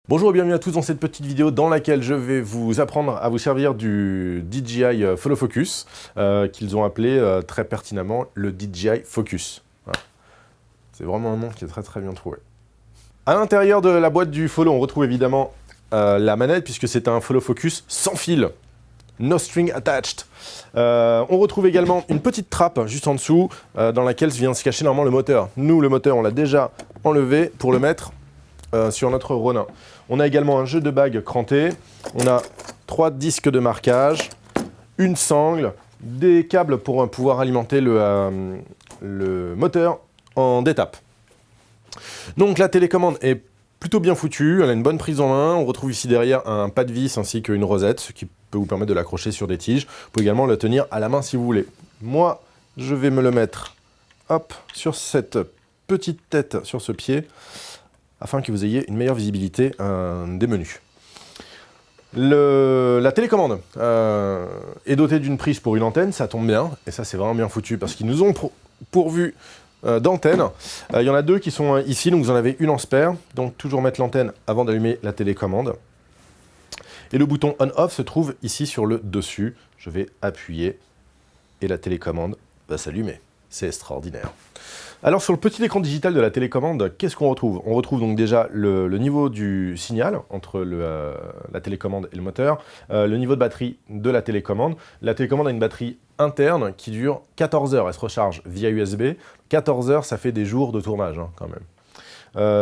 Bonjour et bienvenue à tous dans cette petite vidéo dans laquelle je vais vous apprendre à vous servir du DJI Follow Focus, qu'ils ont appelé très pertinemment le DJI Focus. Voilà. C'est vraiment un nom qui est très bien trouvé. À l'intérieur de la boîte du Follow, on retrouve évidemment la manette, puisque c'est un Follow Focus sans fil. No string attached. On retrouve également une petite trappe juste en dessous, dans laquelle vient se cacher normalement le moteur. Nous, le moteur, on l'a déjà enlevé pour le mettre sur notre Ronin. On a également un jeu de bague cranté, on a 3 disques de marquage, une sangle, des câbles pour pouvoir alimenter le moteur en d'étape. Donc la télécommande est plutôt bien foutue, elle a une bonne prise en main, on retrouve ici derrière un pas de vis ainsi qu'une rosette, ce qui peut vous permettre de l'accrocher sur des tiges. Vous pouvez également le tenir à la main si vous voulez. Moi, je vais me le mettre hop, sur cette petite tête, sur ce pied, afin que vous ayez une meilleure visibilité des menus. La télécommande est dotée d'une prise pour une antenne, ça tombe bien, et ça c'est vraiment bien foutu, parce qu'ils nous ont pourvu d'antennes. Il y en a 2 qui sont ici, donc vous en avez une en spare, donc toujours mettre l'antenne avant d'allumer la télécommande. Et le bouton on-off se trouve ici sur le dessus. Je vais appuyer, et la télécommande va s'allumer. C'est extraordinaire. Alors sur le petit écran digital de la télécommande, qu'est-ce qu'on retrouve? On retrouve donc déjà le niveau du signal entre la télécommande et le moteur, le niveau de batterie de la télécommande. La télécommande a une batterie interne qui dure 14 heures, elle se recharge via USB. 14 heures, ça fait des jours de tournage quand même.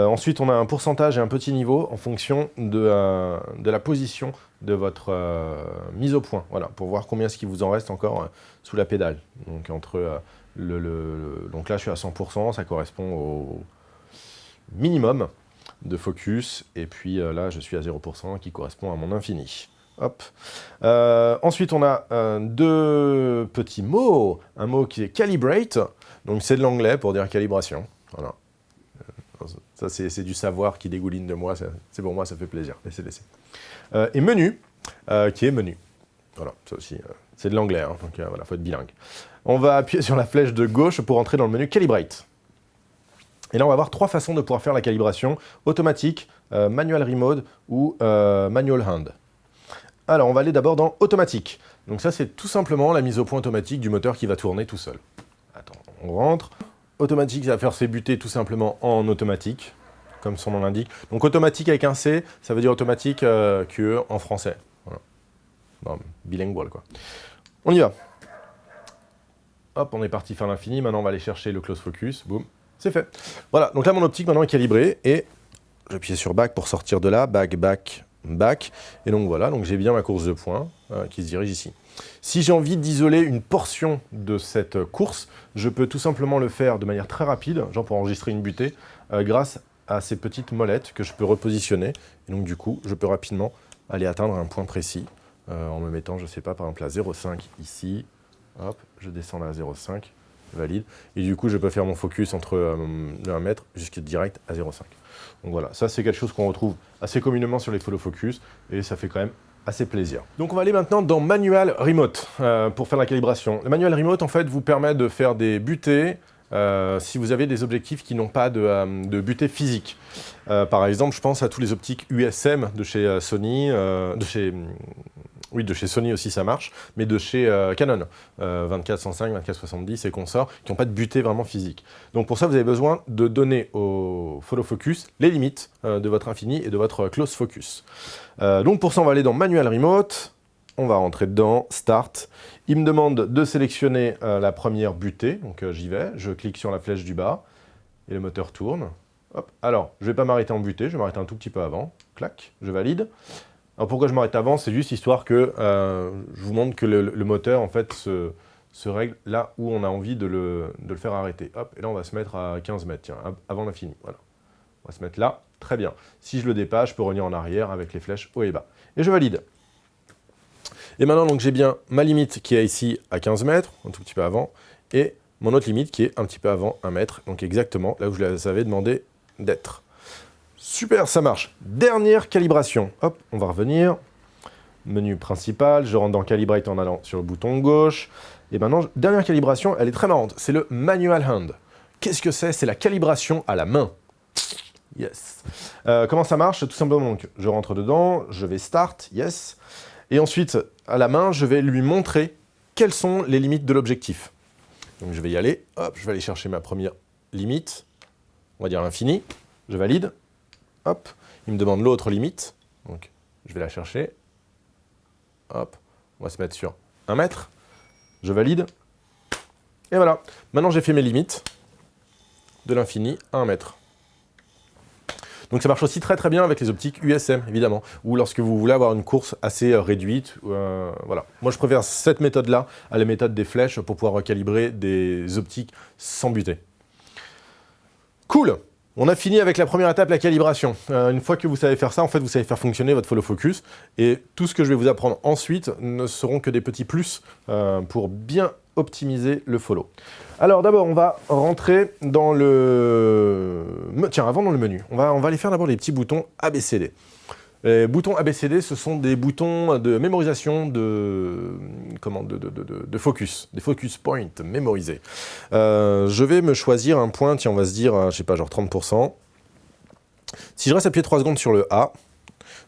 Ensuite, on a un pourcentage et un petit niveau en fonction de la position de votre mise au point, voilà, pour voir combien est-ce qu'il vous en reste encore sous la pédale. Donc entre donc là, je suis à 100%, ça correspond au minimum de focus. Et puis là, je suis à 0%, qui correspond à mon infini. Hop. Ensuite, on a 2 petits mots. Un mot qui est calibrate, donc c'est de l'anglais pour dire calibration. Voilà. Ça, c'est du savoir qui dégouline de moi. C'est pour moi, ça fait plaisir. Laissez. Et menu, qui est menu. Voilà, ça aussi, c'est de l'anglais, hein, donc voilà, faut être bilingue. On va appuyer sur la flèche de gauche pour entrer dans le menu Calibrate. Et là, on va avoir 3 façons de pouvoir faire la calibration: automatique, manual remote ou manual hand. Alors, on va aller d'abord dans automatique. Donc ça, c'est tout simplement la mise au point automatique du moteur qui va tourner tout seul. Attends, on rentre. Automatique, ça va faire ses butées tout simplement en automatique, comme son nom l'indique. Donc automatique avec un C, ça veut dire automatique QE en français. Voilà. Bon, bilingual quoi. On y va. Hop, on est parti faire l'infini. Maintenant, on va aller chercher le close focus. Boum, c'est fait. Voilà, donc là, mon optique maintenant est calibrée. Et j'appuie sur back pour sortir de là. Back, back, back. Et donc voilà, donc j'ai bien ma course de points qui se dirige ici. Si j'ai envie d'isoler une portion de cette course, je peux tout simplement le faire de manière très rapide, genre pour enregistrer une butée, grâce à ces petites molettes que je peux repositionner. Et donc du coup, je peux rapidement aller atteindre un point précis en me mettant, je sais pas, par exemple à 0,5 ici. Hop, je descends là à 0,5, valide. Et du coup, je peux faire mon focus entre 1 mètre jusqu'à direct à 0,5. Donc voilà, ça c'est quelque chose qu'on retrouve assez communément sur les follow focus et ça fait quand même assez plaisir. Donc on va aller maintenant dans Manual Remote pour faire la calibration. Le Manual Remote en fait vous permet de faire des butées si vous avez des objectifs qui n'ont pas de butée physique. Par exemple, je pense à tous les optiques USM de chez Sony, de chez Sony aussi ça marche, mais de chez Canon, 24-105, 24-70 et consorts, qui n'ont pas de butée vraiment physique. Donc pour ça, vous avez besoin de donner au follow focus les limites de votre infini et de votre close focus. Donc pour ça, on va aller dans Manual Remote, on va rentrer dedans, Start. Il me demande de sélectionner la première butée, donc j'y vais, je clique sur la flèche du bas, et le moteur tourne. Hop. Alors, je ne vais pas m'arrêter en butée, je vais m'arrêter un tout petit peu avant, clac, je valide. Alors pourquoi je m'arrête avant? C'est juste histoire que je vous montre que le moteur en fait se règle là où on a envie de le faire arrêter. Hop, et là on va se mettre à 15 mètres, tiens, avant l'infini. Voilà. On va se mettre là, très bien. Si je le dépasse, je peux revenir en arrière avec les flèches haut et bas. Et je valide. Et maintenant, donc j'ai bien ma limite qui est ici à 15 mètres, un tout petit peu avant, et mon autre limite qui est un petit peu avant 1 mètre, donc exactement là où je les avais demandé d'être. Super, ça marche. Dernière calibration. Hop, on va revenir. Menu principal, je rentre dans Calibrate en allant sur le bouton gauche. Et maintenant, dernière calibration, elle est très marrante. C'est le Manual Hand. Qu'est-ce que c'est? C'est la calibration à la main. Yes. Comment ça marche? Tout simplement, donc, je rentre dedans, je vais start, yes. Et ensuite, à la main, je vais lui montrer quelles sont les limites de l'objectif. Donc je vais y aller, hop, je vais aller chercher ma première limite, on va dire l'infini, je valide, hop, il me demande l'autre limite, donc je vais la chercher, hop, on va se mettre sur 1 mètre, je valide, et voilà. Maintenant j'ai fait mes limites de l'infini à 1 mètre. Donc ça marche aussi très très bien avec les optiques USM, évidemment, ou lorsque vous voulez avoir une course assez réduite. Voilà. Moi je préfère cette méthode-là à la méthode des flèches pour pouvoir recalibrer des optiques sans buter. Cool! On a fini avec la première étape, la calibration. Une fois que vous savez faire ça, en fait, vous savez faire fonctionner votre follow focus. Et tout ce que je vais vous apprendre ensuite ne seront que des petits plus pour bien optimiser le follow. Alors d'abord, on va rentrer dans le... Tiens, avant dans le menu, on va aller faire d'abord les petits boutons ABCD. Les boutons ABCD, ce sont des boutons de mémorisation de focus, des focus points mémorisés. Je vais me choisir un point, tiens, on va se dire, je sais pas, genre 30%. Si je reste appuyé 3 secondes sur le A,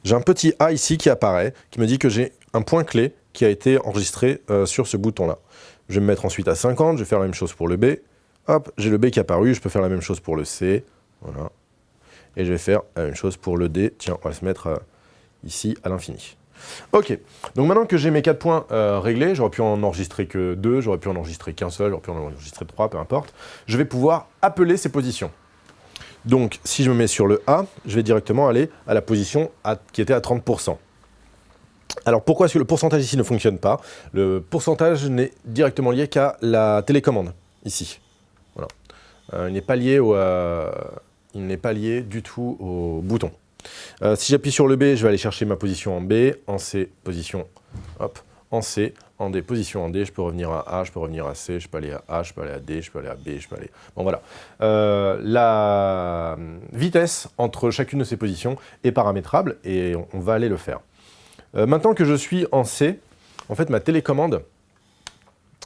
j'ai un petit A ici qui apparaît, qui me dit que j'ai un point clé qui a été enregistré sur ce bouton-là. Je vais me mettre ensuite à 50, je vais faire la même chose pour le B. Hop, j'ai le B qui est apparu, je peux faire la même chose pour le C. Voilà. Et je vais faire la même chose pour le D. Tiens, on va se mettre ici à l'infini. Ok, donc maintenant que j'ai mes 4 points réglés, j'aurais pu en enregistrer que 2, j'aurais pu en enregistrer qu'un seul, j'aurais pu en enregistrer 3, peu importe. Je vais pouvoir appeler ces positions. Donc, si je me mets sur le A, je vais directement aller à la position qui était à 30%. Alors pourquoi est-ce que le pourcentage ici ne fonctionne pas? Le pourcentage n'est directement lié qu'à la télécommande, ici. Voilà. Il n'est pas lié du tout au bouton. Si j'appuie sur le B, je vais aller chercher ma position en B, en C, position, hop, en C, en D, position en D, je peux revenir à A, je peux revenir à C, je peux aller à A, je peux aller à D, je peux aller à B, je peux aller... Bon voilà. La vitesse entre chacune de ces positions est paramétrable et on va aller le faire. Maintenant que je suis en C, en fait ma télécommande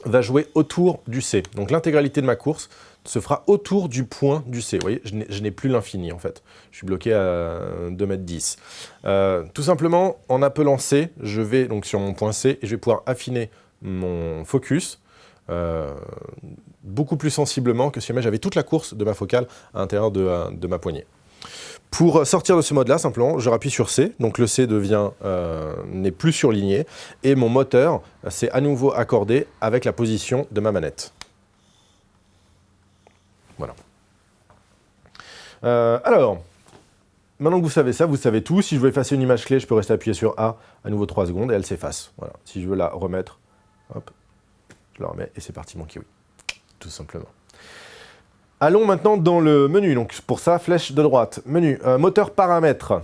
va jouer autour du C. Donc l'intégralité de ma course se fera autour du point du C. Vous voyez, je n'ai plus l'infini en fait. Je suis bloqué à 2,10 m. Tout simplement, en appelant C, je vais donc sur mon point C et je vais pouvoir affiner mon focus beaucoup plus sensiblement que si jamais j'avais toute la course de ma focale à l'intérieur de ma poignée. Pour sortir de ce mode-là, simplement, je rappuie sur C, donc le C n'est plus surligné, et mon moteur s'est à nouveau accordé avec la position de ma manette. Voilà. Alors, maintenant que vous savez ça, vous savez tout. Si je veux effacer une image clé, je peux rester appuyé sur A, à nouveau 3 secondes, et elle s'efface. Voilà. Si je veux la remettre, hop, je la remets, et c'est parti mon kiwi. Tout simplement. Allons maintenant dans le menu, donc pour ça, flèche de droite, menu, moteur paramètres,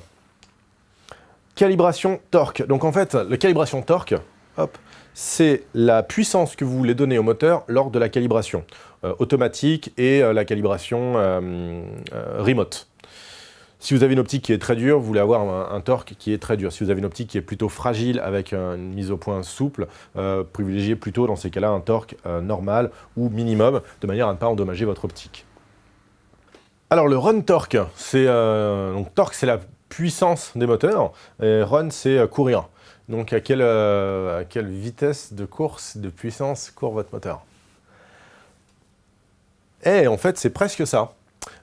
calibration torque. Donc en fait, la calibration torque, hop, c'est la puissance que vous voulez donner au moteur lors de la calibration automatique et la calibration remote. Si vous avez une optique qui est très dure, vous voulez avoir un torque qui est très dur. Si vous avez une optique qui est plutôt fragile avec une mise au point souple, privilégiez plutôt dans ces cas-là un torque normal ou minimum, de manière à ne pas endommager votre optique. Alors le run torque, donc torque c'est la puissance des moteurs, et run c'est courir. Donc à quelle vitesse de course, de puissance court votre moteur? Et en fait c'est presque ça.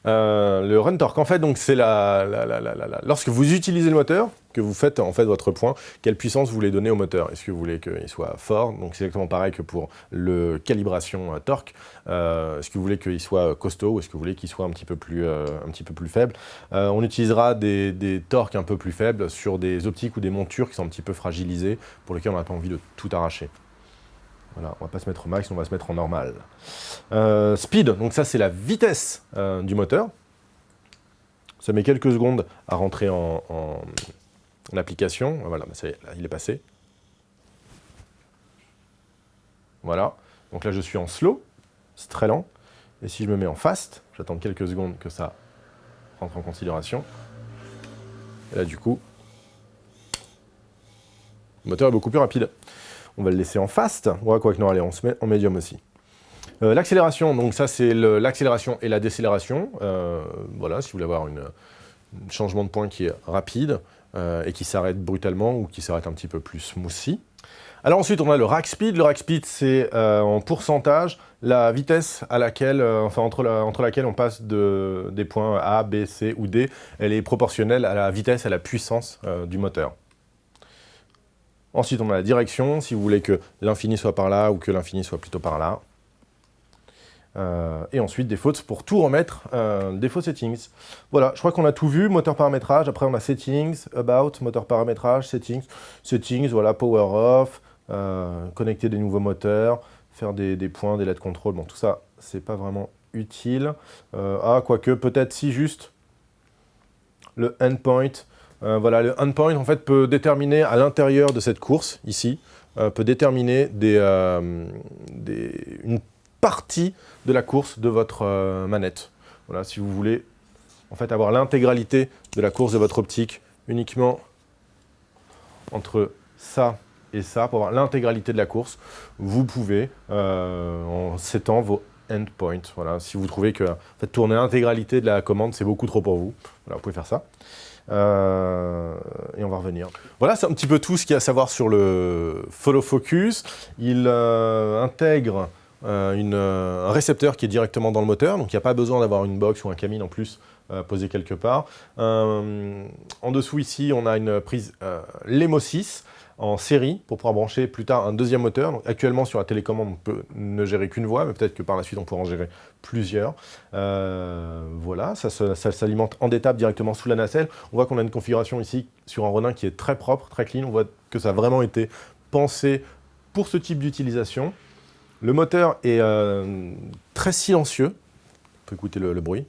Le run torque, en fait, donc c'est lorsque vous utilisez le moteur, que vous faites en fait votre point, quelle puissance vous voulez donner au moteur. Est-ce que vous voulez qu'il soit fort? Donc c'est exactement pareil que pour le calibration torque. Est-ce que vous voulez qu'il soit costaud ou est-ce que vous voulez qu'il soit un petit peu plus faible? On utilisera des torques un peu plus faibles sur des optiques ou des montures qui sont un petit peu fragilisées, pour lesquelles on n'a pas envie de tout arracher. Voilà, on va pas se mettre au max, on va se mettre en normal. Speed, donc ça c'est la vitesse du moteur. Ça met quelques secondes à rentrer en application. Voilà, ça y est, là, il est passé. Voilà, donc là je suis en slow, c'est très lent. Et si je me mets en fast, j'attends quelques secondes que ça rentre en considération. Et là du coup, le moteur est beaucoup plus rapide. On va le laisser en fast. Ouais, quoi que non, allez, on se met en médium aussi. L'accélération, donc ça c'est l'accélération et la décélération. Voilà, si vous voulez avoir changement de point qui est rapide et qui s'arrête brutalement ou qui s'arrête un petit peu plus smoothie. Alors ensuite, on a le rack speed. Le rack speed, c'est en pourcentage la vitesse à laquelle, entre laquelle on passe des points A, B, C ou D. Elle est proportionnelle à la vitesse, à la puissance du moteur. Ensuite, on a la direction, si vous voulez que l'infini soit par là ou que l'infini soit plutôt par là. Et ensuite, des fautes pour tout remettre, des faux settings. Voilà, je crois qu'on a tout vu. Moteur paramétrage, après on a settings, about, moteur paramétrage, settings, voilà, power off, connecter des nouveaux moteurs, faire des points, des LED control. Bon, tout ça, c'est pas vraiment utile. Quoique, peut-être si juste le endpoint. Voilà, le endpoint, en fait, peut déterminer à l'intérieur de cette course, ici, peut déterminer une partie de la course de votre manette. Voilà, si vous voulez en fait avoir l'intégralité de la course de votre optique uniquement entre ça et ça, pour avoir l'intégralité de la course, vous pouvez en setant vos endpoints. Voilà, si vous trouvez que en fait, tourner l'intégralité de la commande, c'est beaucoup trop pour vous, voilà, vous pouvez faire ça. Et on va revenir. Voilà, c'est un petit peu tout ce qu'il y a à savoir sur le Follow Focus. Il intègre un récepteur qui est directement dans le moteur, donc il n'y a pas besoin d'avoir une box ou un camine en plus posé quelque part. En dessous ici, on a une prise LEMO 6 en série pour pouvoir brancher plus tard un deuxième moteur. Donc, actuellement sur la télécommande, on peut ne gérer qu'une voie, mais peut-être que par la suite on pourra en gérer plusieurs. Voilà, ça s'alimente en d'étapes directement sous la nacelle. On voit qu'on a une configuration ici sur un Ronin qui est très propre, très clean. On voit que ça a vraiment été pensé pour ce type d'utilisation. Le moteur est très silencieux. On peut écouter le bruit.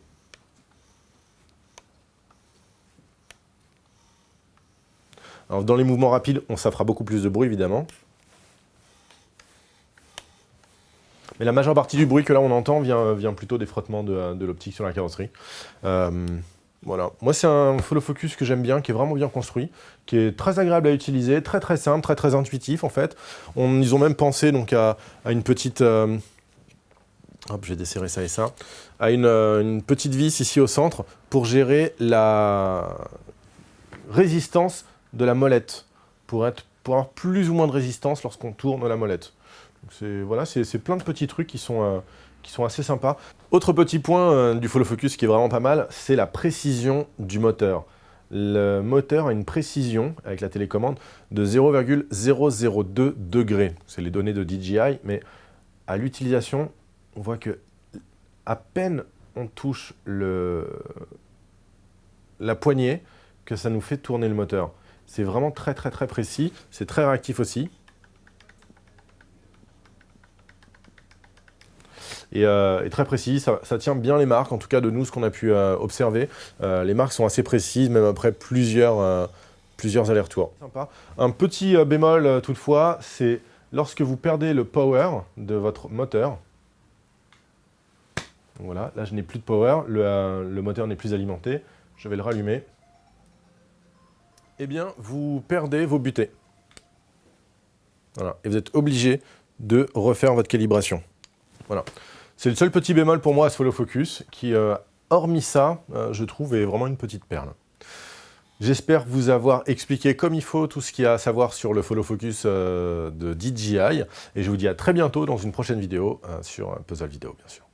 Alors, dans les mouvements rapides, ça fera beaucoup plus de bruit, évidemment. Mais la majeure partie du bruit que là on entend vient plutôt des frottements de l'optique sur la carrosserie. Voilà. Moi, c'est un Follow Focus que j'aime bien, qui est vraiment bien construit, qui est très agréable à utiliser, très très simple, très intuitif en fait. Ils ont même pensé donc à une petite... hop, je vais desserrer ça et ça. À une petite vis ici au centre pour gérer la résistance de la molette, pour avoir plus ou moins de résistance lorsqu'on tourne la molette. Voilà, c'est plein de petits trucs qui sont assez sympas. Autre petit point du Follow Focus qui est vraiment pas mal, c'est la précision du moteur. Le moteur a une précision, avec la télécommande, de 0,002 degrés. C'est les données de DJI, mais à l'utilisation, on voit que à peine on touche la poignée, que ça nous fait tourner le moteur. C'est vraiment très précis, c'est très réactif aussi. Et très précis, ça tient bien les marques, en tout cas de nous, ce qu'on a pu observer. Les marques sont assez précises, même après plusieurs allers-retours. Sympa. Un petit bémol toutefois, c'est lorsque vous perdez le power de votre moteur. Voilà, là je n'ai plus de power, le moteur n'est plus alimenté. Je vais le rallumer. Eh bien, vous perdez vos butées. Voilà, et vous êtes obligé de refaire votre calibration. Voilà. C'est le seul petit bémol pour moi à ce Follow Focus, qui, hormis ça, je trouve, est vraiment une petite perle. J'espère vous avoir expliqué comme il faut tout ce qu'il y a à savoir sur le Follow Focus de DJI, et je vous dis à très bientôt dans une prochaine vidéo sur Puzzle Vidéo, bien sûr.